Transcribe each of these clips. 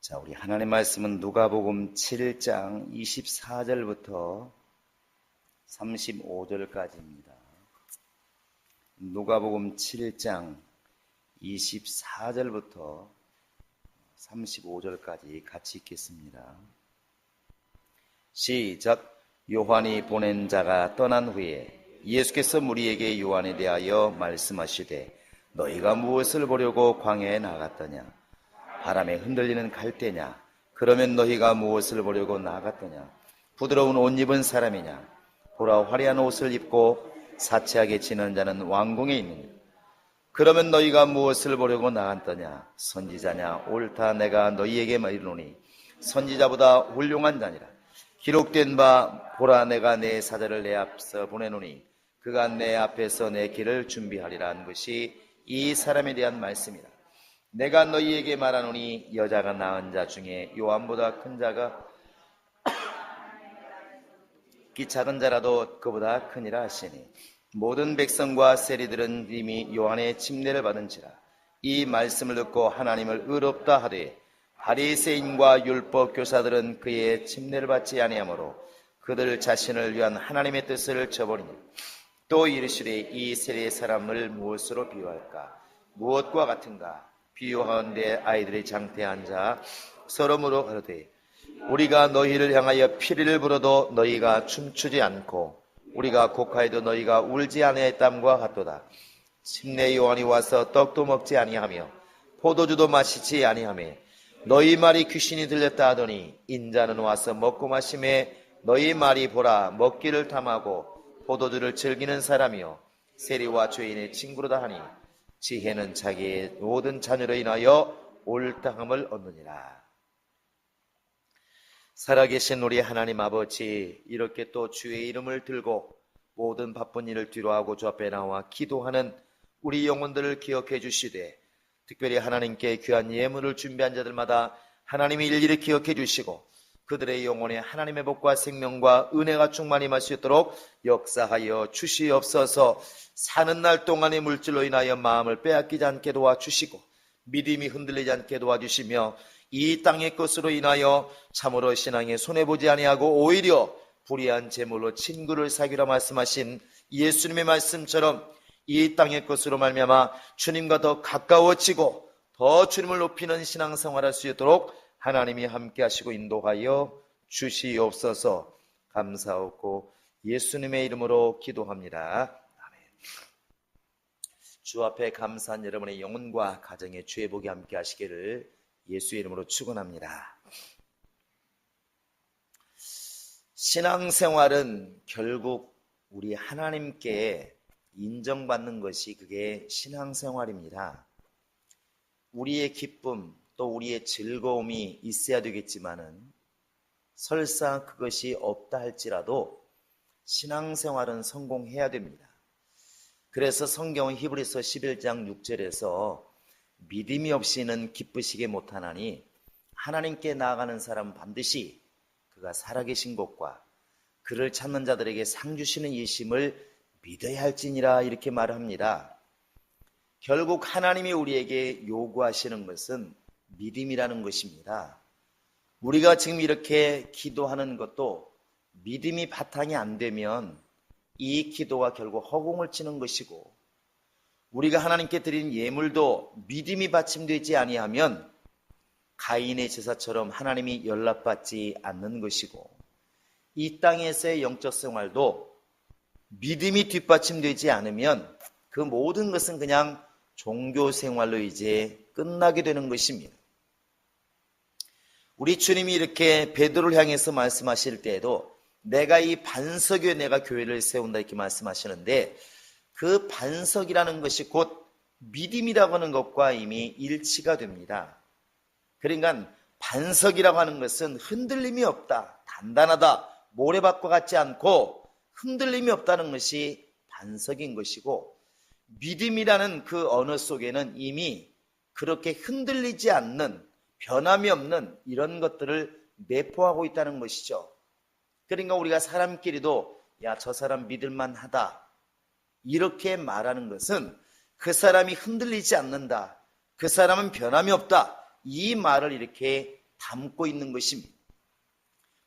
자, 우리 하나님 말씀은 누가복음 7장 24절부터 35절까지입니다. 누가복음 7장 24절부터 35절까지 같이 읽겠습니다. 시작. 요한이 보낸 자가 떠난 후에 예수께서 무리에게 요한에 대하여 말씀하시되 너희가 무엇을 보려고 광야에 나갔더냐? 바람에 흔들리는 갈대냐? 그러면 너희가 무엇을 보려고 나갔더냐? 부드러운 옷 입은 사람이냐? 보라, 화려한 옷을 입고 사치하게 지는 자는 왕궁에 있느냐? 그러면 너희가 무엇을 보려고 나갔더냐? 선지자냐? 옳다, 내가 너희에게 이르노니 선지자보다 훌륭한 자니라. 기록된 바 보라, 내가 내 사자를 내 앞서 보내노니 그가 내 앞에서 내 길을 준비하리라 한 것이 이 사람에 대한 말씀이라. 내가 너희에게 말하노니 여자가 낳은 자 중에 요한보다 큰 자가 작은 자라도 그보다 크니라 하시니 모든 백성과 세리들은 이미 요한의 침례를 받은지라. 이 말씀을 듣고 하나님을 의롭다 하되 바리새인과 율법 교사들은 그의 침례를 받지 아니하므로 그들 자신을 위한 하나님의 뜻을 저버리니 또 이르시되 이 세례 사람을 무엇으로 비유할까? 무엇과 같은가? 비유하건대 아이들이 장태한 자 서로 물어 가로되 우리가 너희를 향하여 피리를 불어도 너희가 춤추지 않고 우리가 곡하여도 너희가 울지 아니하였담과 같도다. 침례 요한이 와서 떡도 먹지 아니하며 포도주도 마시지 아니하며 너희 말이 귀신이 들렸다 하더니 인자는 와서 먹고 마심에 너희 말이 보라 먹기를 탐하고 포도주를 즐기는 사람이요 세리와 죄인의 친구로다 하니 지혜는 자기의 모든 자녀로 인하여 옳다함을 얻느니라. 살아계신 우리 하나님 아버지, 이렇게 또 주의 이름을 들고 모든 바쁜 일을 뒤로하고 주 앞에 나와 기도하는 우리 영혼들을 기억해 주시되 특별히 하나님께 귀한 예물을 준비한 자들마다 하나님이 일일이 기억해 주시고 그들의 영혼에 하나님의 복과 생명과 은혜가 충만히 임할 수 있도록 역사하여 주시옵소서. 사는 날 동안의 물질로 인하여 마음을 빼앗기지 않게 도와주시고 믿음이 흔들리지 않게 도와주시며 이 땅의 것으로 인하여 참으로 신앙에 손해보지 아니하고 오히려 불의한 재물로 친구를 사귀라 말씀하신 예수님의 말씀처럼 이 땅의 것으로 말미암아 주님과 더 가까워지고 더 주님을 높이는 신앙생활할 수 있도록 하나님이 함께 하시고 인도하여 주시옵소서. 감사하고 예수님의 이름으로 기도합니다. 아멘. 주 앞에 감사한 여러분의 영혼과 가정의 주의 복이 함께 하시기를 예수의 이름으로 축원합니다. 신앙생활은 결국 우리 하나님께 인정받는 것이 그게 신앙생활입니다. 우리의 기쁨 또 우리의 즐거움이 있어야 되겠지만은 설사 그것이 없다 할지라도 신앙생활은 성공해야 됩니다. 그래서 성경은 히브리서 11장 6절에서 믿음이 없이는 기쁘시게 못하나니 하나님께 나아가는 사람은 반드시 그가 살아계신 것과 그를 찾는 자들에게 상 주시는 이심을 믿어야 할지니라 이렇게 말합니다. 결국 하나님이 우리에게 요구하시는 것은 믿음이라는 것입니다. 우리가 지금 이렇게 기도하는 것도 믿음이 바탕이 안 되면 이 기도가 결국 허공을 치는 것이고 우리가 하나님께 드린 예물도 믿음이 받침되지 아니하면 가인의 제사처럼 하나님이 연락받지 않는 것이고 이 땅에서의 영적 생활도 믿음이 뒷받침되지 않으면 그 모든 것은 그냥 종교 생활로 이제 끝나게 되는 것입니다. 우리 주님이 이렇게 베드로를 향해서 말씀하실 때에도 내가 이 반석 위에 내가 교회를 세운다 이렇게 말씀하시는데 그 반석이라는 것이 곧 믿음이라고 하는 것과 이미 일치가 됩니다. 그러니까 반석이라고 하는 것은 흔들림이 없다, 단단하다, 모래밭과 같지 않고 흔들림이 없다는 것이 반석인 것이고 믿음이라는 그 언어 속에는 이미 그렇게 흔들리지 않는 변함이 없는 이런 것들을 내포하고 있다는 것이죠. 그러니까 우리가 사람끼리도 야, 저 사람 믿을만하다 이렇게 말하는 것은 그 사람이 흔들리지 않는다, 그 사람은 변함이 없다 이 말을 이렇게 담고 있는 것입니다.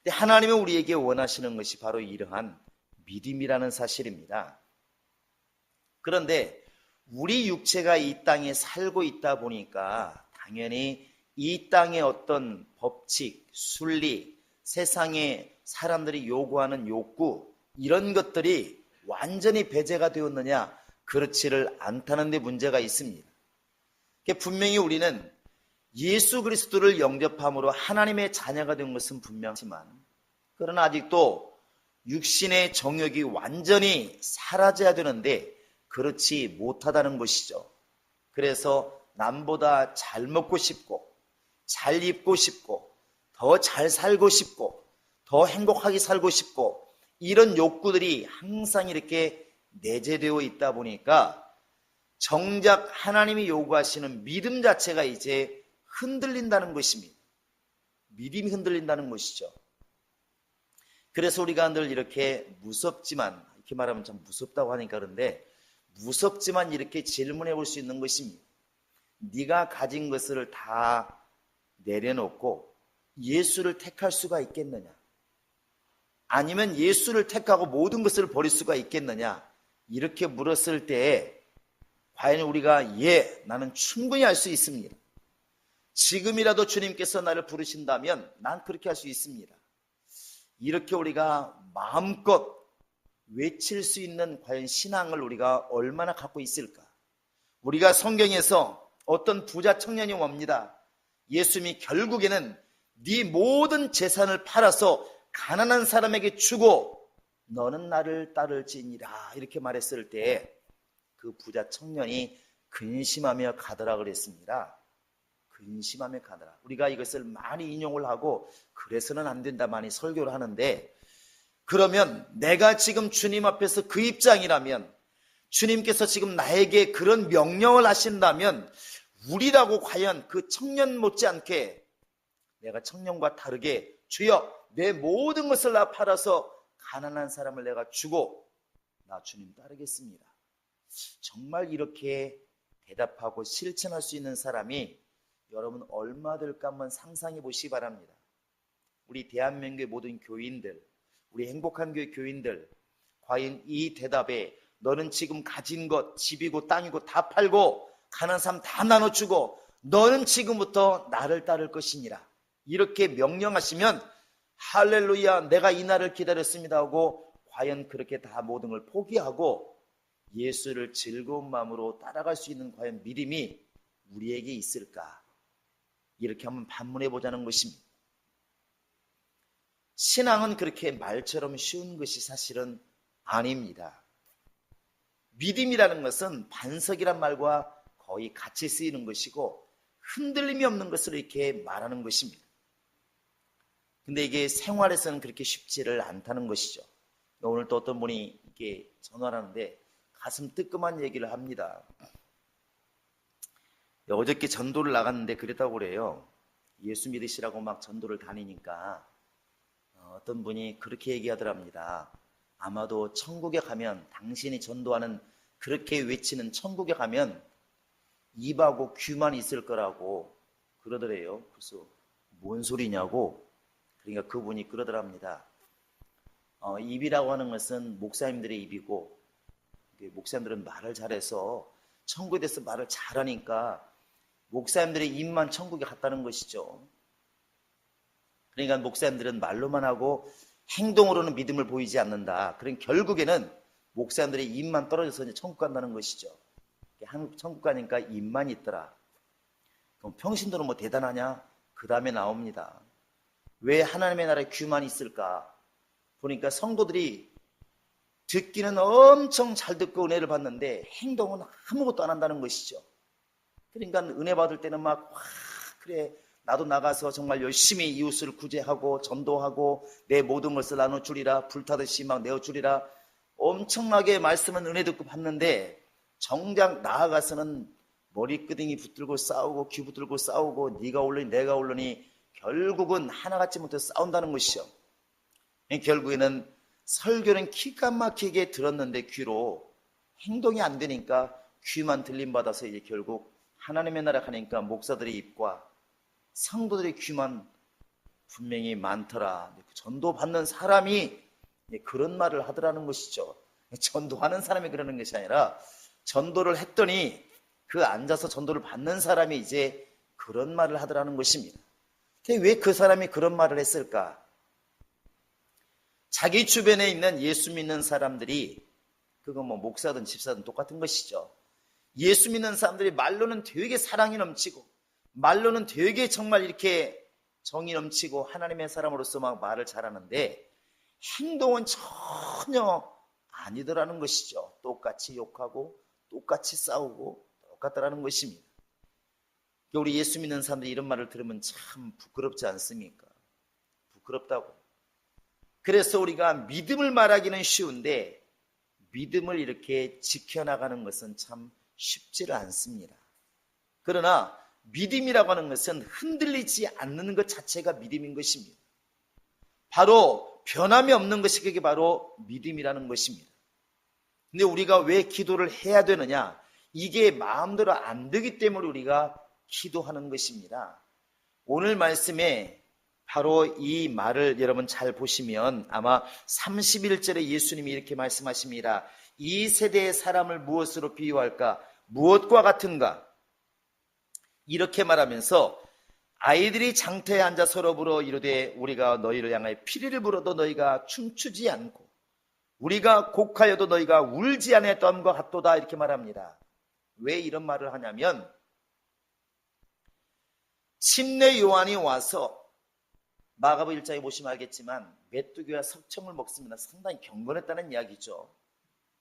근데 하나님은 우리에게 원하시는 것이 바로 이러한 믿음이라는 사실입니다. 그런데 우리 육체가 이 땅에 살고 있다 보니까 당연히 이 땅의 어떤 법칙, 순리, 세상에 사람들이 요구하는 욕구, 이런 것들이 완전히 배제가 되었느냐? 그렇지를 않다는 데 문제가 있습니다. 분명히 우리는 예수 그리스도를 영접함으로 하나님의 자녀가 된 것은 분명하지만, 그러나 아직도 육신의 정욕이 완전히 사라져야 되는데 그렇지 못하다는 것이죠. 그래서 남보다 잘 먹고 싶고, 잘 입고 싶고, 더 잘 살고 싶고, 더 행복하게 살고 싶고, 이런 욕구들이 항상 이렇게 내재되어 있다 보니까 정작 하나님이 요구하시는 믿음 자체가 이제 흔들린다는 것입니다. 믿음이 흔들린다는 것이죠. 그래서 우리가 늘 이렇게 무섭지만, 이렇게 말하면 참 무섭다고 하니까 그런데, 무섭지만 이렇게 질문해 볼 수 있는 것입니다. 네가 가진 것을 다 내려놓고 예수를 택할 수가 있겠느냐? 아니면 예수를 택하고 모든 것을 버릴 수가 있겠느냐? 이렇게 물었을 때 과연 우리가 예, 나는 충분히 할 수 있습니다. 지금이라도 주님께서 나를 부르신다면 난 그렇게 할 수 있습니다. 이렇게 우리가 마음껏 외칠 수 있는 과연 신앙을 우리가 얼마나 갖고 있을까? 우리가 성경에서 어떤 부자 청년이 옵니다. 예수님이 결국에는 네 모든 재산을 팔아서 가난한 사람에게 주고 너는 나를 따를지니라 이렇게 말했을 때 그 부자 청년이 근심하며 가더라 그랬습니다. 근심하며 가더라. 우리가 이것을 많이 인용을 하고 그래서는 안 된다 많이 설교를 하는데, 그러면 내가 지금 주님 앞에서 그 입장이라면, 주님께서 지금 나에게 그런 명령을 하신다면 우리라고 과연 그 청년 못지않게 내가 청년과 다르게 주여 내 모든 것을 다 팔아서 가난한 사람을 내가 주고 나 주님 따르겠습니다. 정말 이렇게 대답하고 실천할 수 있는 사람이 여러분 얼마 될까 한번 상상해 보시기 바랍니다. 우리 대한민국의 모든 교인들, 우리 행복한 교회 교인들, 과연 이 대답에 너는 지금 가진 것, 집이고 땅이고 다 팔고 가난한 사람 다 나눠주고 너는 지금부터 나를 따를 것이니라 이렇게 명령하시면 할렐루야 내가 이 날을 기다렸습니다 하고 과연 그렇게 다 모든 걸 포기하고 예수를 즐거운 마음으로 따라갈 수 있는 과연 믿음이 우리에게 있을까? 이렇게 한번 반문해 보자는 것입니다. 신앙은 그렇게 말처럼 쉬운 것이 사실은 아닙니다. 믿음이라는 것은 반석이란 말과 거의 같이 쓰이는 것이고 흔들림이 없는 것을 이렇게 말하는 것입니다. 근데 이게 생활에서는 그렇게 쉽지를 않다는 것이죠. 오늘 또 어떤 분이 이렇게 전화를 하는데 가슴 뜨끔한 얘기를 합니다. 어저께 전도를 나갔는데 그랬다고 그래요. 예수 믿으시라고 막 전도를 다니니까 어떤 분이 그렇게 얘기하더랍니다. 아마도 천국에 가면 당신이 전도하는 그렇게 외치는 천국에 가면 입하고 귀만 있을 거라고 그러더래요. 그래서 뭔 소리냐고. 그러니까 그분이 그러더랍니다. 입이라고 하는 것은 목사님들의 입이고 목사님들은 말을 잘해서 천국에 대해서 말을 잘하니까 목사님들의 입만 천국에 갔다는 것이죠. 그러니까 목사님들은 말로만 하고 행동으로는 믿음을 보이지 않는다. 그럼 결국에는 목사님들의 입만 떨어져서 이제 천국 간다는 것이죠. 한국 천국 가니까 입만 있더라. 그럼 평신도는 뭐 대단하냐? 그 다음에 나옵니다. 왜 하나님의 나라에 귀만 있을까? 보니까 성도들이 듣기는 엄청 잘 듣고 은혜를 받는데 행동은 아무것도 안 한다는 것이죠. 그러니까 은혜 받을 때는 막 그래 나도 나가서 정말 열심히 이웃을 구제하고 전도하고 내 모든 것을 나눠주리라 불타듯이 막 내어주리라 엄청나게 말씀은 은혜 듣고 받는데 정작 나아가서는 머리끄댕이 붙들고 싸우고 귀 붙들고 싸우고 네가 올르니 내가 올르니 결국은 하나같이 못해 싸운다는 것이죠. 결국에는 설교는 기가 막히게 들었는데 귀로 행동이 안 되니까 귀만 들림받아서 이제 결국 하나님의 나라 가니까 목사들의 입과 성도들의 귀만 분명히 많더라. 전도 받는 사람이 그런 말을 하더라는 것이죠. 전도하는 사람이 그러는 것이 아니라 전도를 했더니 그 앉아서 전도를 받는 사람이 이제 그런 말을 하더라는 것입니다. 왜 그 사람이 그런 말을 했을까? 자기 주변에 있는 예수 믿는 사람들이, 그건 뭐 목사든 집사든 똑같은 것이죠. 예수 믿는 사람들이 말로는 되게 사랑이 넘치고, 말로는 되게 정말 이렇게 정이 넘치고 하나님의 사람으로서 막 말을 잘하는데 행동은 전혀 아니더라는 것이죠. 똑같이 욕하고 똑같이 싸우고 똑같다라는 것입니다. 우리 예수 믿는 사람들이 이런 말을 들으면 참 부끄럽지 않습니까? 부끄럽다고. 그래서 우리가 믿음을 말하기는 쉬운데 믿음을 이렇게 지켜나가는 것은 참 쉽지를 않습니다. 그러나 믿음이라고 하는 것은 흔들리지 않는 것 자체가 믿음인 것입니다. 바로 변함이 없는 것이 그게 바로 믿음이라는 것입니다. 근데 우리가 왜 기도를 해야 되느냐? 이게 마음대로 안 되기 때문에 우리가 기도하는 것입니다. 오늘 말씀에 바로 이 말을 여러분 잘 보시면 아마 31절에 예수님이 이렇게 말씀하십니다. 이 세대의 사람을 무엇으로 비유할까? 무엇과 같은가? 이렇게 말하면서 아이들이 장터에 앉아 서로 불어 이르되 우리가 너희를 향하여 피리를 불어도 너희가 춤추지 않고 우리가 곡하여도 너희가 울지 않았던 것 같도다, 이렇게 말합니다. 왜 이런 말을 하냐면 침례 요한이 와서 마가복음 1장에 보시면 알겠지만 메뚜기와 석청을 먹습니다. 상당히 경건했다는 이야기죠.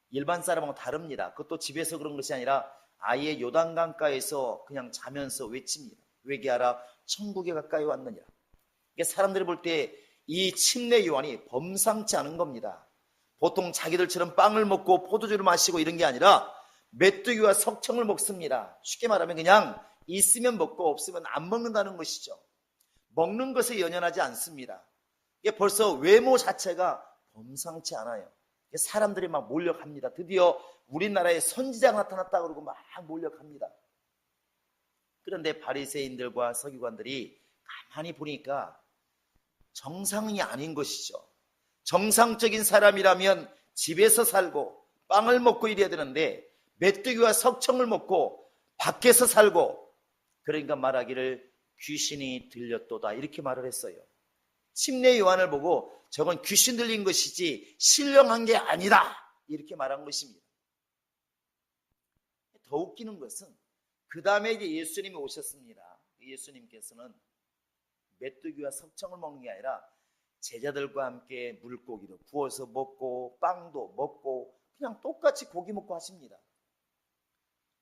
일반 사람하고 다릅니다. 그것도 집에서 그런 것이 아니라 아예 요단강가에서 그냥 자면서 외칩니다. 회개하라, 천국에 가까이 왔느니라. 사람들이 볼 때 이 침례 요한이 범상치 않은 겁니다. 보통 자기들처럼 빵을 먹고 포도주를 마시고 이런 게 아니라 메뚜기와 석청을 먹습니다. 쉽게 말하면 그냥 있으면 먹고 없으면 안 먹는다는 것이죠. 먹는 것에 연연하지 않습니다. 이게 벌써 외모 자체가 범상치 않아요. 사람들이 막 몰려갑니다. 드디어 우리나라에 선지자가 나타났다 그러고 막 몰려갑니다. 그런데 바리새인들과 서기관들이 가만히 보니까 정상이 아닌 것이죠. 정상적인 사람이라면 집에서 살고 빵을 먹고 이래야 되는데 메뚜기와 석청을 먹고 밖에서 살고, 그러니까 말하기를 귀신이 들렸도다, 이렇게 말을 했어요. 침례 요한을 보고 저건 귀신 들린 것이지 신령한 게 아니다, 이렇게 말한 것입니다. 더 웃기는 것은 그 다음에 이제 예수님이 오셨습니다. 예수님께서는 메뚜기와 석청을 먹는 게 아니라 제자들과 함께 물고기도 구워서 먹고 빵도 먹고 그냥 똑같이 고기 먹고 하십니다.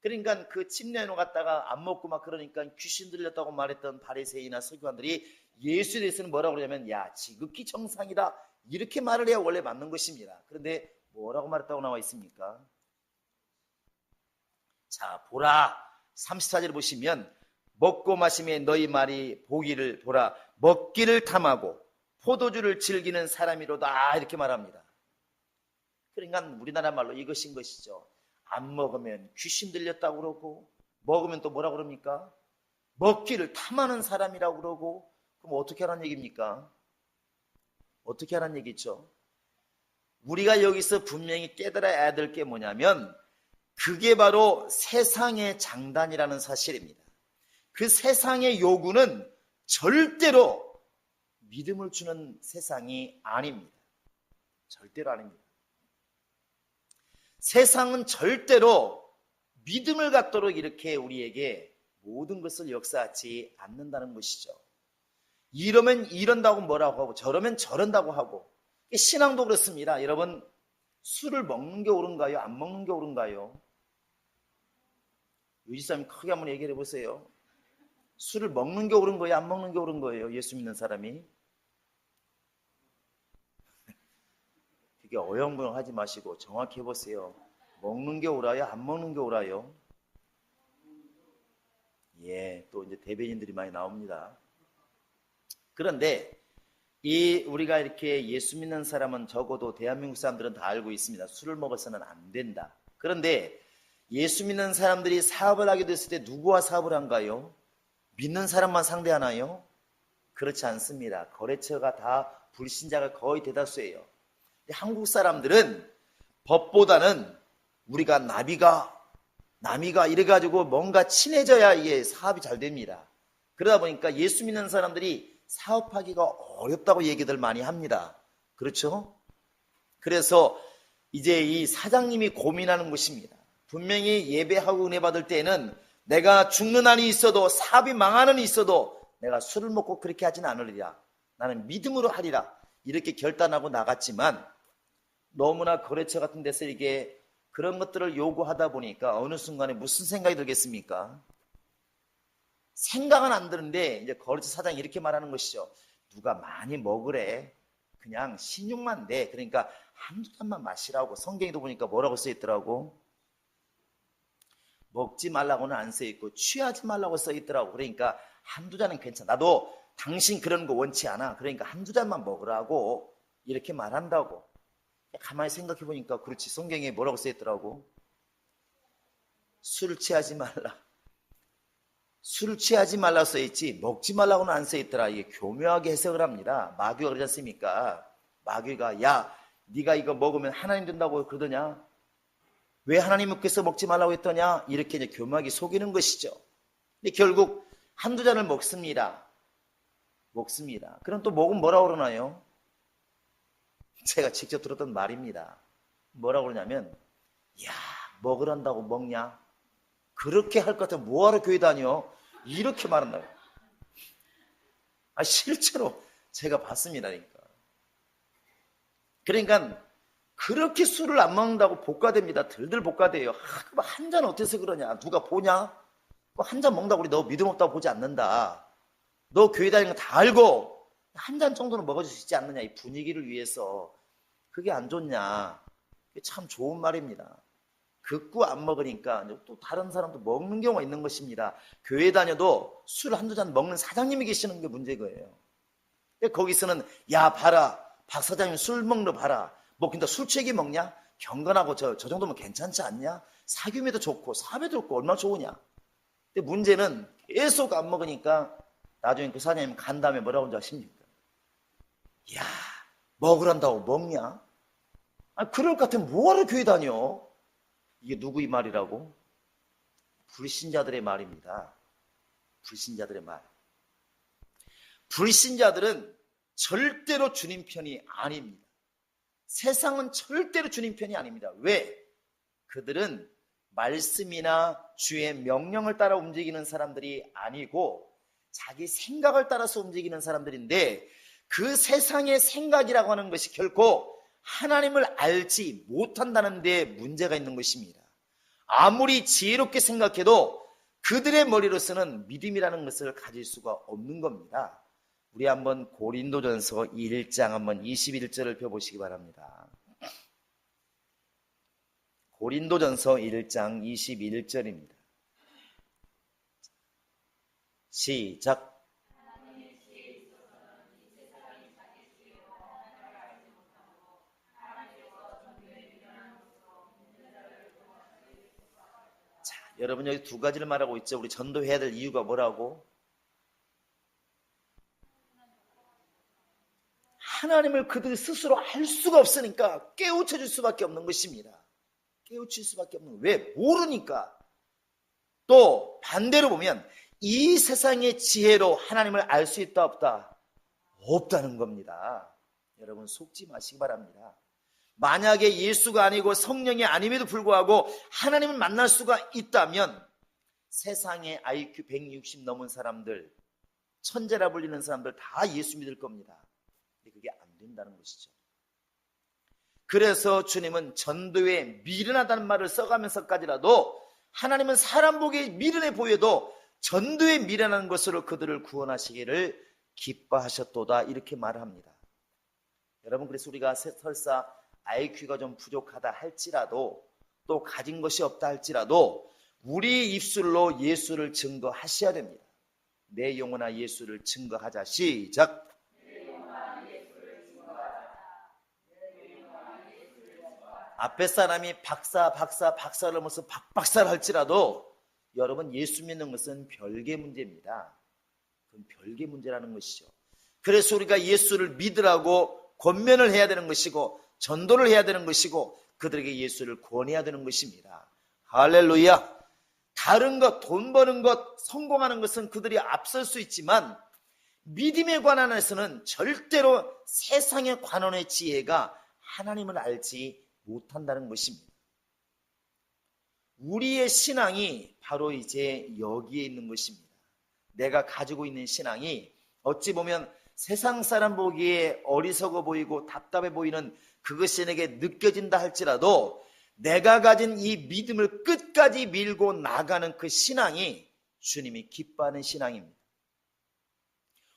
그러니까 그 침례로 갔다가 안 먹고 막 그러니까 귀신 들렸다고 말했던 바리새인이나 서기관들이 예수에 대해서는 뭐라고 그러냐면 야, 지극히 정상이다, 이렇게 말을 해야 원래 맞는 것입니다. 그런데 뭐라고 말했다고 나와 있습니까? 자, 보라, 34절을 보시면 먹고 마심에 너희 말이 보기를 보라, 먹기를 탐하고 포도주를 즐기는 사람이로다, 이렇게 말합니다. 그러니까 우리나라 말로 이것인 것이죠. 안 먹으면 귀신 들렸다고 그러고 먹으면 또 뭐라고 그럽니까? 먹기를 탐하는 사람이라고 그러고. 그럼 어떻게 하라는 얘기입니까? 어떻게 하라는 얘기죠? 우리가 여기서 분명히 깨달아야 될 게 뭐냐면 그게 바로 세상의 장단이라는 사실입니다. 그 세상의 요구는 절대로 믿음을 주는 세상이 아닙니다. 절대로 아닙니다. 세상은 절대로 믿음을 갖도록 이렇게 우리에게 모든 것을 역사하지 않는다는 것이죠. 이러면 이런다고 뭐라고 하고 저러면 저런다고 하고. 신앙도 그렇습니다. 여러분, 술을 먹는 게 옳은가요? 안 먹는 게 옳은가요? 유지사님 크게 한번 얘기를 해보세요. 술을 먹는 게 옳은 거예요? 안 먹는 게 옳은 거예요? 예수 믿는 사람이? 되게 어영부영 하지 마시고 정확히 해보세요. 먹는 게 옳아요? 안 먹는 게 옳아요? 예, 또 이제 대변인들이 많이 나옵니다. 그런데 우리가 이렇게 예수 믿는 사람은 적어도 대한민국 사람들은 다 알고 있습니다. 술을 먹어서는 안 된다. 그런데 예수 믿는 사람들이 사업을 하게 됐을 때 누구와 사업을 한가요? 믿는 사람만 상대하나요? 그렇지 않습니다. 거래처가 다 불신자가 거의 대다수예요. 근데 한국 사람들은 법보다는 우리가 남이가 이래가지고 뭔가 친해져야 이게 사업이 잘 됩니다. 그러다 보니까 예수 믿는 사람들이 사업하기가 어렵다고 얘기들 많이 합니다. 그렇죠? 그래서 이제 이 사장님이 고민하는 것입니다. 분명히 예배하고 은혜 받을 때에는 내가 죽는 한이 있어도 사업이 망하는 한이 있어도 내가 술을 먹고 그렇게 하진 않으리라. 나는 믿음으로 하리라. 이렇게 결단하고 나갔지만 너무나 거래처 같은 데서 이게 그런 것들을 요구하다 보니까 어느 순간에 무슨 생각이 들겠습니까? 생각은 안 드는데 이제 거래처 사장이 이렇게 말하는 것이죠. 누가 많이 먹으래. 그냥 신용만 돼. 그러니까 한두 잔만 마시라고. 성경에도 보니까 뭐라고 써있더라고? 먹지 말라고는 안 써있고 취하지 말라고 써있더라고. 그러니까 한두 잔은 괜찮아. 나도 당신 그런 거 원치 않아. 그러니까 한두 잔만 먹으라고 이렇게 말한다고. 가만히 생각해 보니까 그렇지. 성경에 뭐라고 써있더라고? 술을 취하지 말라. 술을 취하지 말라 써있지 먹지 말라고는 안 써있더라. 이게 교묘하게 해석을 합니다. 마귀가 그러지 않습니까? 마귀가 야 네가 이거 먹으면 하나님 된다고 그러더냐? 왜 하나님께서 먹지 말라고 했더냐? 이렇게 이제 교묘하게 속이는 것이죠. 근데 결국 한두 잔을 먹습니다. 그럼 또 먹으면 뭐라고 그러나요? 제가 직접 들었던 말입니다. 뭐라고 그러냐면 야 먹으란다고 먹냐? 그렇게 할 것 같으면 뭐하러 교회 다녀? 이렇게 말한다고. 실제로 제가 봤습니다. 그러니까 그렇게 술을 안 먹는다고 복과됩니다. 들들 복과돼요. 그럼 한 잔 어때서 그러냐? 누가 보냐? 한 잔 먹는다고 우리 너 믿음 없다고 보지 않는다. 너 교회 다니는 거 다 알고 한 잔 정도는 먹어줄 수 있지 않느냐? 이 분위기를 위해서. 그게 안 좋냐? 참 좋은 말입니다. 극구 안 먹으니까 또 다른 사람도 먹는 경우가 있는 것입니다. 교회 다녀도 술 한두 잔 먹는 사장님이 계시는 게 문제고요. 거기서는 야 봐라 박 사장님 술 먹는 거 봐라. 뭐 근데 술 취하게 먹냐? 경건하고 저 정도면 괜찮지 않냐? 사귐에도 좋고 사업에도 좋고 얼마나 좋으냐? 근데 문제는 계속 안 먹으니까 나중에 그 사장님 간 다음에 뭐라고 하는지 아십니까? 야 먹으란다고 먹냐? 그럴 것 같으면 뭐하러 교회 다녀? 이게 누구의 말이라고? 불신자들의 말입니다. 불신자들의 말. 불신자들은 절대로 주님 편이 아닙니다. 세상은 절대로 주님 편이 아닙니다. 왜? 그들은 말씀이나 주의 명령을 따라 움직이는 사람들이 아니고 자기 생각을 따라서 움직이는 사람들인데 그 세상의 생각이라고 하는 것이 결코 하나님을 알지 못한다는 데 문제가 있는 것입니다. 아무리 지혜롭게 생각해도 그들의 머리로서는 믿음이라는 것을 가질 수가 없는 겁니다. 우리 한번 고린도전서 1장 한번 21절을 펴보시기 바랍니다. 고린도전서 1장 21절입니다. 시작. 여러분 여기 두 가지를 말하고 있죠. 우리 전도해야 될 이유가 뭐라고? 하나님을 그들 스스로 알 수가 없으니까 깨우쳐 줄 수밖에 없는 것입니다. 깨우칠 수밖에 없는. 왜? 모르니까. 또 반대로 보면 이 세상의 지혜로 하나님을 알 수 있다 없다? 없다는 겁니다. 여러분 속지 마시기 바랍니다. 만약에 예수가 아니고 성령이 아님에도 불구하고 하나님을 만날 수가 있다면 세상에 IQ 160 넘은 사람들, 천재라 불리는 사람들 다 예수 믿을 겁니다. 근데 그게 안 된다는 것이죠. 그래서 주님은 전도에 미련하다는 말을 써가면서까지라도 하나님은 사람 보기에 미련해 보여도 전도에 미련한 것으로 그들을 구원하시기를 기뻐하셨도다 이렇게 말합니다. 여러분 그래서 우리가 설사 IQ가 좀 부족하다 할지라도 또 가진 것이 없다 할지라도 우리 입술로 예수를 증거하셔야 됩니다. 내 영혼아 예수를 증거하자. 시작. 앞에 사람이 박사를 하면서 박박사를 할지라도 여러분 예수 믿는 것은 별개 문제입니다. 그건 별개 문제라는 것이죠. 그래서 우리가 예수를 믿으라고 권면을 해야 되는 것이고 전도를 해야 되는 것이고 그들에게 예수를 권해야 되는 것입니다. 할렐루야. 다른 것, 돈 버는 것, 성공하는 것은 그들이 앞설 수 있지만 믿음에 관한해서는 절대로 세상의 관원의 지혜가 하나님을 알지 못한다는 것입니다. 우리의 신앙이 바로 이제 여기에 있는 것입니다. 내가 가지고 있는 신앙이 어찌 보면 세상 사람 보기에 어리석어 보이고 답답해 보이는 그것이 내게 느껴진다 할지라도 내가 가진 이 믿음을 끝까지 밀고 나가는 그 신앙이 주님이 기뻐하는 신앙입니다.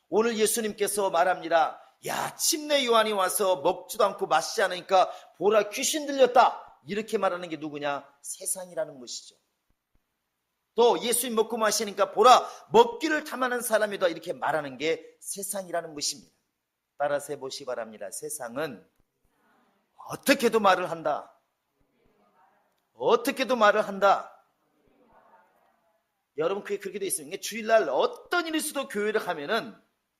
오늘 예수님께서 말합니다. 야, 침례 요한이 와서 먹지도 않고 마시지 않으니까 보라 귀신 들렸다. 이렇게 말하는 게 누구냐? 세상이라는 것이죠. 또 예수님 먹고 마시니까 보라 먹기를 탐하는 사람이다. 이렇게 말하는 게 세상이라는 것입니다. 따라서 해보시 바랍니다. 세상은 어떻게도 말을 한다. 어떻게도 말을 한다. 여러분 그게 그렇게 되어 있습니다. 주일날 어떤 일이 있어도 교회를 가면은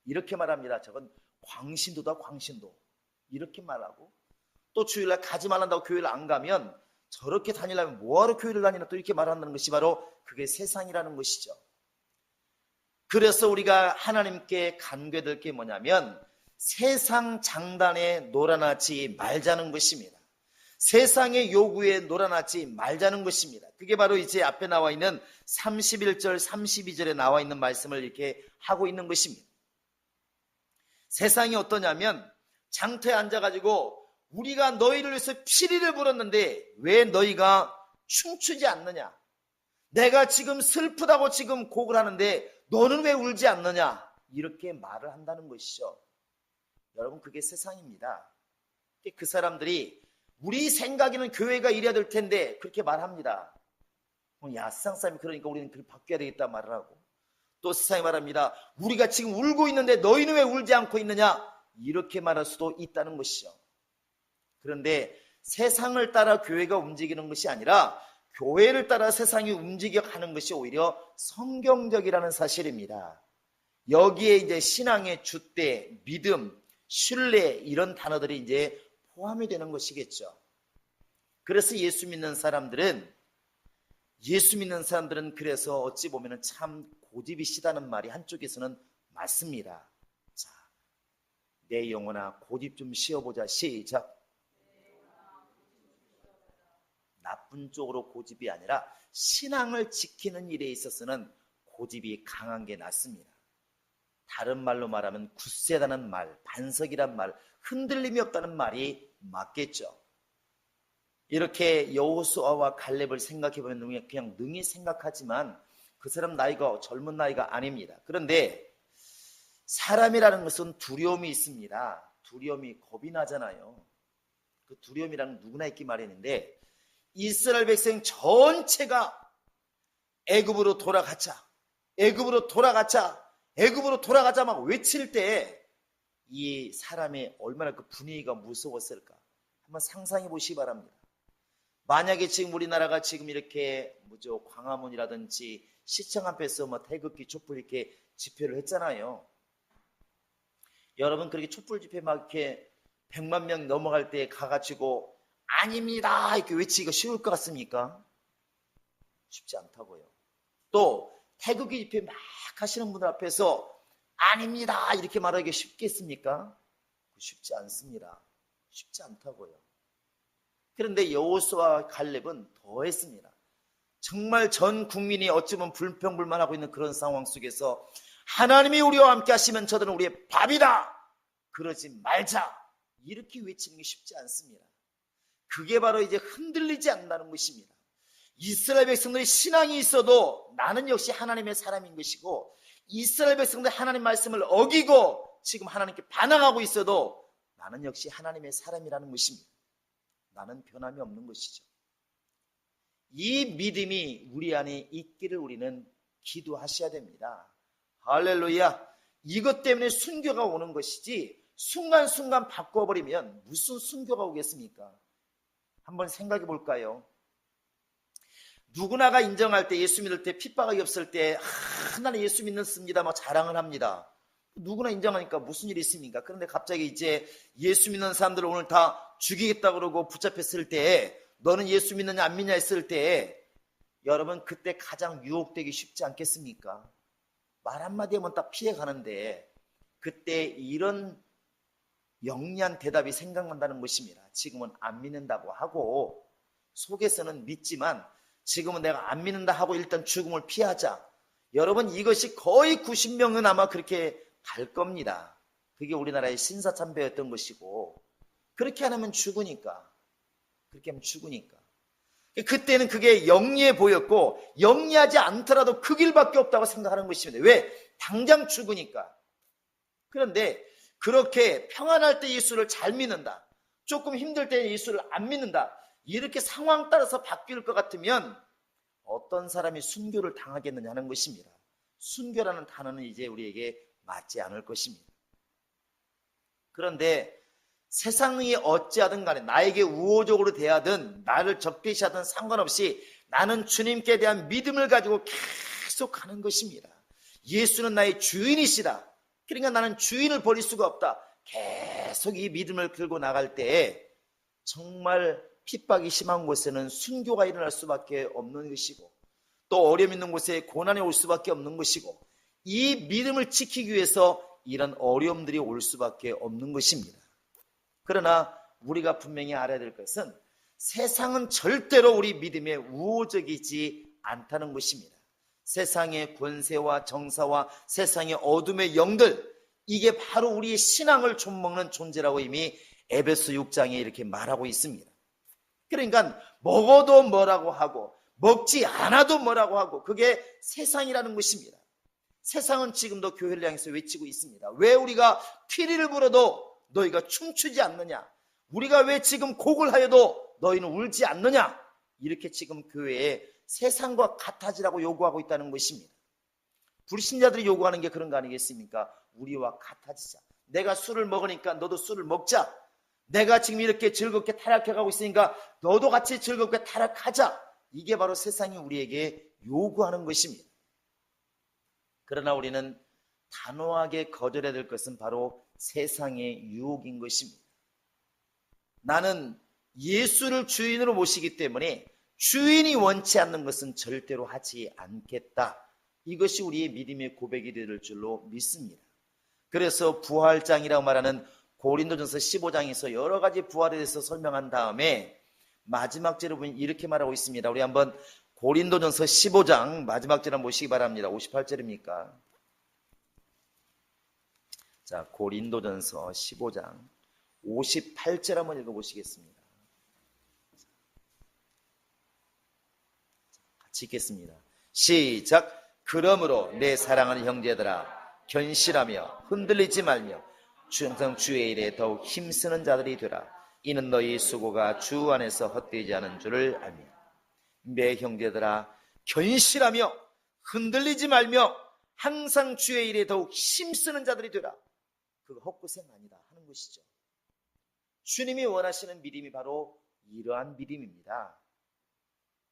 이렇게 말합니다. 저건 광신도다 광신도. 이렇게 말하고 또 주일날 가지 말란다고 교회를 안 가면 저렇게 다니려면 뭐하러 교회를 다니나 또 이렇게 말한다는 것이 바로 그게 세상이라는 것이죠. 그래서 우리가 하나님께 간구될 게 뭐냐면 세상 장단에 놀아나지 말자는 것입니다. 세상의 요구에 놀아나지 말자는 것입니다. 그게 바로 이제 앞에 나와 있는 31절 32절에 나와 있는 말씀을 이렇게 하고 있는 것입니다. 세상이 어떠냐면 장터에 앉아가지고 우리가 너희를 위해서 피리를 불었는데 왜 너희가 춤추지 않느냐? 내가 지금 슬프다고 지금 곡을 하는데 너는 왜 울지 않느냐? 이렇게 말을 한다는 것이죠. 여러분 그게 세상입니다. 그 사람들이 우리 생각에는 교회가 이래야 될 텐데 그렇게 말합니다. 야, 세상 사람이 그러니까 우리는 그렇게 바뀌어야 되겠다 말을 하고 또 세상이 말합니다. 우리가 지금 울고 있는데 너희는 왜 울지 않고 있느냐? 이렇게 말할 수도 있다는 것이죠. 그런데 세상을 따라 교회가 움직이는 것이 아니라 교회를 따라 세상이 움직여가는 것이 오히려 성경적이라는 사실입니다. 여기에 이제 신앙의 줏대, 믿음, 신뢰 이런 단어들이 이제 포함이 되는 것이겠죠. 그래서 예수 믿는 사람들은 그래서 어찌 보면 참 고집이 시다는 말이 한쪽에서는 맞습니다. 자, 내 영혼아 고집 좀 쉬어보자. 시작. 나쁜 쪽으로 고집이 아니라 신앙을 지키는 일에 있어서는 고집이 강한 게 낫습니다. 다른 말로 말하면 굳세다는 말, 반석이란 말, 흔들림이 없다는 말이 맞겠죠. 이렇게 여호수아와 갈렙을 생각해보면 그냥 능히 생각하지만 그 사람 나이가 젊은 나이가 아닙니다. 그런데 사람이라는 것은 두려움이 있습니다. 두려움이 겁이 나잖아요. 그 두려움이라는 누구나 있기 마련인데 이스라엘 백성 전체가 애굽으로 돌아가자 막 외칠 때 이 사람의 얼마나 그 분위기가 무서웠을까 한번 상상해 보시기 바랍니다. 만약에 지금 우리나라가 지금 이렇게 뭐죠 광화문이라든지 시청 앞에서 뭐 태극기 촛불 이렇게 집회를 했잖아요. 여러분 그렇게 촛불 집회 막 이렇게 100만 명 넘어갈 때 가가지고 아닙니다 이렇게 외치기가 쉬울 것 같습니까? 쉽지 않다고요. 또 태극기 집회 막 하시는 분들 앞에서 아닙니다 이렇게 말하기가 쉽겠습니까? 쉽지 않습니다. 쉽지 않다고요. 그런데 여호수아와 갈렙은 더 했습니다. 정말 전 국민이 어쩌면 불평불만하고 있는 그런 상황 속에서 하나님이 우리와 함께 하시면 저들은 우리의 밥이다 그러지 말자 이렇게 외치는 게 쉽지 않습니다. 그게 바로 이제 흔들리지 않는다는 것입니다. 이스라엘 백성들의 신앙이 있어도 나는 역시 하나님의 사람인 것이고 이스라엘 백성들 하나님 말씀을 어기고 지금 하나님께 반항하고 있어도 나는 역시 하나님의 사람이라는 것입니다. 나는 변함이 없는 것이죠. 이 믿음이 우리 안에 있기를 우리는 기도하셔야 됩니다. 할렐루야. 이것 때문에 순교가 오는 것이지 순간순간 바꿔버리면 무슨 순교가 오겠습니까? 한번 생각해 볼까요? 누구나가 인정할 때 예수 믿을 때 핍박이 없을 때 나는 예수 믿습니다 막 자랑을 합니다. 누구나 인정하니까 무슨 일이 있습니까? 그런데 갑자기 이제 예수 믿는 사람들을 오늘 다 죽이겠다 그러고 붙잡혔을 때, 너는 예수 믿느냐 안 믿냐 했을 때, 여러분 그때 가장 유혹되기 쉽지 않겠습니까? 말 한마디 하면 딱 피해가는데, 그때 이런 영리한 대답이 생각난다는 것입니다. 지금은 안 믿는다고 하고, 속에서는 믿지만 지금은 내가 안 믿는다 하고 일단 죽음을 피하자. 여러분 이것이 거의 90명은 아마 그렇게 갈 겁니다. 그게 우리나라의 신사참배였던 것이고, 그렇게 안 하면 죽으니까. 그렇게 하면 죽으니까. 그때는 그게 영리해 보였고, 영리하지 않더라도 그 길밖에 없다고 생각하는 것입니다. 왜? 당장 죽으니까. 그런데 그렇게 평안할 때 예수를 잘 믿는다, 조금 힘들 때 예수를 안 믿는다, 이렇게 상황 따라서 바뀔 것 같으면 어떤 사람이 순교를 당하겠느냐 하는 것입니다. 순교라는 단어는 이제 우리에게 맞지 않을 것입니다. 그런데 세상이 어찌하든 간에 나에게 우호적으로 대하든 나를 적대시하든 상관없이 나는 주님께 대한 믿음을 가지고 계속 가는 것입니다. 예수는 나의 주인이시다. 그러니까 나는 주인을 버릴 수가 없다. 계속 이 믿음을 들고 나갈 때 정말 핍박이 심한 곳에는 순교가 일어날 수밖에 없는 것이고, 또 어려움 있는 곳에 고난이 올 수밖에 없는 것이고, 이 믿음을 지키기 위해서 이런 어려움들이 올 수밖에 없는 것입니다. 그러나 우리가 분명히 알아야 될 것은 세상은 절대로 우리 믿음에 우호적이지 않다는 것입니다. 세상의 권세와 정사와 세상의 어둠의 영들, 이게 바로 우리의 신앙을 좀먹는 존재라고 이미 에베소 6장에 이렇게 말하고 있습니다. 그러니까 먹어도 뭐라고 하고 먹지 않아도 뭐라고 하고, 그게 세상이라는 것입니다. 세상은 지금도 교회를 향해서 외치고 있습니다. 왜 우리가 피리를 불어도 너희가 춤추지 않느냐? 우리가 왜 지금 곡을 하여도 너희는 울지 않느냐? 이렇게 지금 교회에 세상과 같아지라고 요구하고 있다는 것입니다. 불신자들이 요구하는 게 그런 거 아니겠습니까? 우리와 같아지자. 내가 술을 먹으니까 너도 술을 먹자. 내가 지금 이렇게 즐겁게 타락해가고 있으니까 너도 같이 즐겁게 타락하자. 이게 바로 세상이 우리에게 요구하는 것입니다. 그러나 우리는 단호하게 거절해야 될 것은 바로 세상의 유혹인 것입니다. 나는 예수를 주인으로 모시기 때문에 주인이 원치 않는 것은 절대로 하지 않겠다. 이것이 우리의 믿음의 고백이 될 줄로 믿습니다. 그래서 부활장이라고 말하는 고린도전서 15장에서 여러 가지 부활에 대해서 설명한 다음에 마지막 절에 보면 이렇게 말하고 있습니다. 우리 한번 고린도전서 15장 마지막 절 한번 보시기 바랍니다. 58절입니까? 자, 고린도전서 15장 58절 한번 읽어보시겠습니다. 같이 읽겠습니다. 시작. 그러므로 내 사랑하는 형제들아, 견실하며 흔들리지 말며 항상 주의 일에 더욱 힘쓰는 자들이 되라. 이는 너희 수고가 주 안에서 헛되지 않은 줄을 알며. 내 형제들아, 견실하며 흔들리지 말며 항상 주의 일에 더욱 힘쓰는 자들이 되라. 그거 헛고생 아니다 하는 것이죠. 주님이 원하시는 믿음이 바로 이러한 믿음입니다.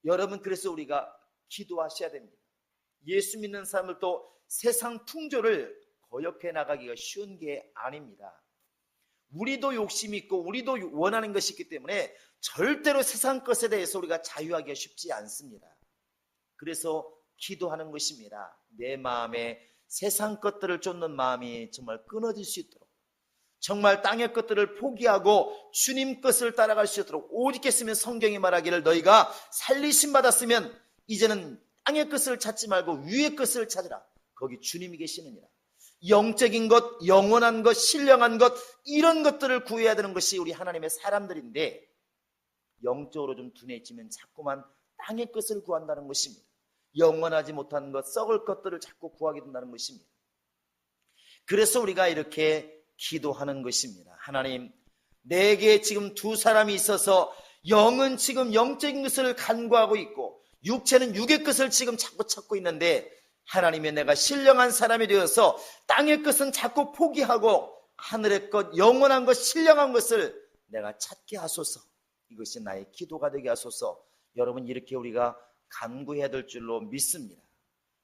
여러분, 그래서 우리가 기도하셔야 됩니다. 예수 믿는 사람들도 세상 풍조를 거역해 나가기가 쉬운 게 아닙니다. 우리도 욕심이 있고 우리도 원하는 것이 있기 때문에 절대로 세상 것에 대해서 우리가 자유하기가 쉽지 않습니다. 그래서 기도하는 것입니다. 내 마음에 세상 것들을 쫓는 마음이 정말 끊어질 수 있도록, 정말 땅의 것들을 포기하고 주님 것을 따라갈 수 있도록, 오직 했으면 성경이 말하기를 너희가 살리심 받았으면 이제는 땅의 것을 찾지 말고 위의 것을 찾으라. 거기 주님이 계시느니라. 영적인 것, 영원한 것, 신령한 것, 이런 것들을 구해야 되는 것이 우리 하나님의 사람들인데, 영적으로 좀 둔해지면 자꾸만 땅의 것을 구한다는 것입니다. 영원하지 못한 것, 썩을 것들을 자꾸 구하게 된다는 것입니다. 그래서 우리가 이렇게 기도하는 것입니다. 하나님, 내게 지금 두 사람이 있어서 영은 지금 영적인 것을 간구하고 있고 육체는 육의 것을 지금 자꾸 찾고 있는데, 하나님의 내가 신령한 사람이 되어서 땅의 것은 자꾸 포기하고 하늘의 것, 영원한 것, 신령한 것을 내가 찾게 하소서. 이것이 나의 기도가 되게 하소서. 여러분, 이렇게 우리가 간구해야 될 줄로 믿습니다.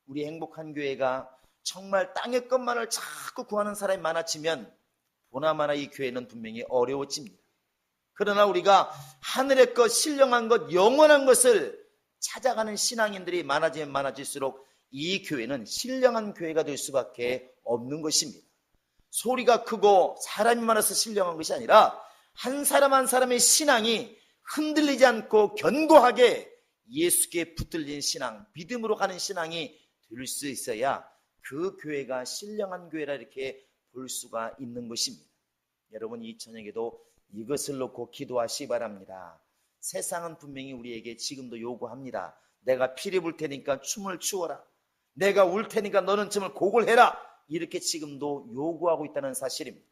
우리 행복한 교회가 정말 땅의 것만을 자꾸 구하는 사람이 많아지면 보나마나 이 교회는 분명히 어려워집니다. 그러나 우리가 하늘의 것, 신령한 것, 영원한 것을 찾아가는 신앙인들이 많아지면 많아질수록 이 교회는 신령한 교회가 될 수밖에 없는 것입니다. 소리가 크고 사람이 많아서 신령한 것이 아니라 한 사람 한 사람의 신앙이 흔들리지 않고 견고하게 예수께 붙들린 신앙, 믿음으로 가는 신앙이 될 수 있어야 그 교회가 신령한 교회라 이렇게 볼 수가 있는 것입니다. 여러분, 이 저녁에도 이것을 놓고 기도하시기 바랍니다. 세상은 분명히 우리에게 지금도 요구합니다. 내가 피리 불 테니까 춤을 추어라. 내가 울 테니까 너는 정말 곡을 해라. 이렇게 지금도 요구하고 있다는 사실입니다.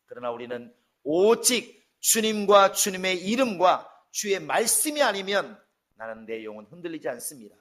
그러나 우리는 오직 주님과 주님의 이름과 주의 말씀이 아니면 나는 내 영혼 흔들리지 않습니다.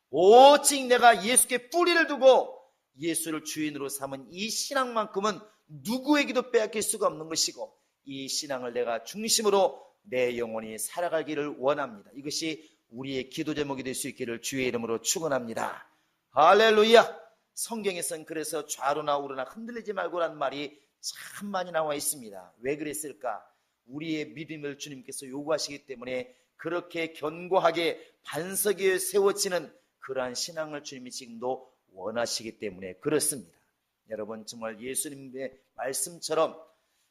오직 내가 예수께 뿌리를 두고 예수를 주인으로 삼은 이 신앙만큼은 누구에게도 빼앗길 수가 없는 것이고, 이 신앙을 내가 중심으로 내 영혼이 살아가기를 원합니다. 이것이 우리의 기도 제목이 될 수 있기를 주의 이름으로 축원합니다. 할렐루야. 성경에서는 그래서 좌로나 우로나 흔들리지 말고라는 말이 참 많이 나와 있습니다. 왜 그랬을까? 우리의 믿음을 주님께서 요구하시기 때문에 그렇게 견고하게 반석 위에 세워지는 그러한 신앙을 주님이 지금도 원하시기 때문에 그렇습니다. 여러분, 정말 예수님의 말씀처럼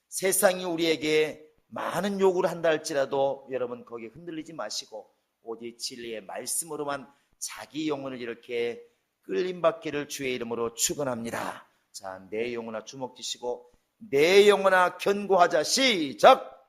세상이 우리에게 많은 요구를 한다 할지라도 여러분 거기에 흔들리지 마시고 오직 진리의 말씀으로만 자기 영혼을 이렇게 끌림받기를 주의 이름으로 축원합니다. 자, 내 영혼아 주먹 쥐시고 내 영혼아 견고하자. 시작.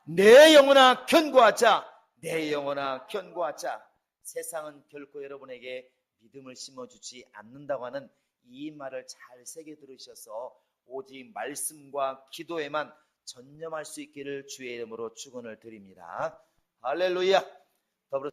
내 영혼아 견고하자. 내 영혼아 견고하자. 세상은 결코 여러분에게 믿음을 심어주지 않는다고 하는 이 말을 잘 새겨 들으셔서 오직 말씀과 기도에만 전념할 수 있기를 주의 이름으로 축원을 드립니다. 할렐루야. 더불어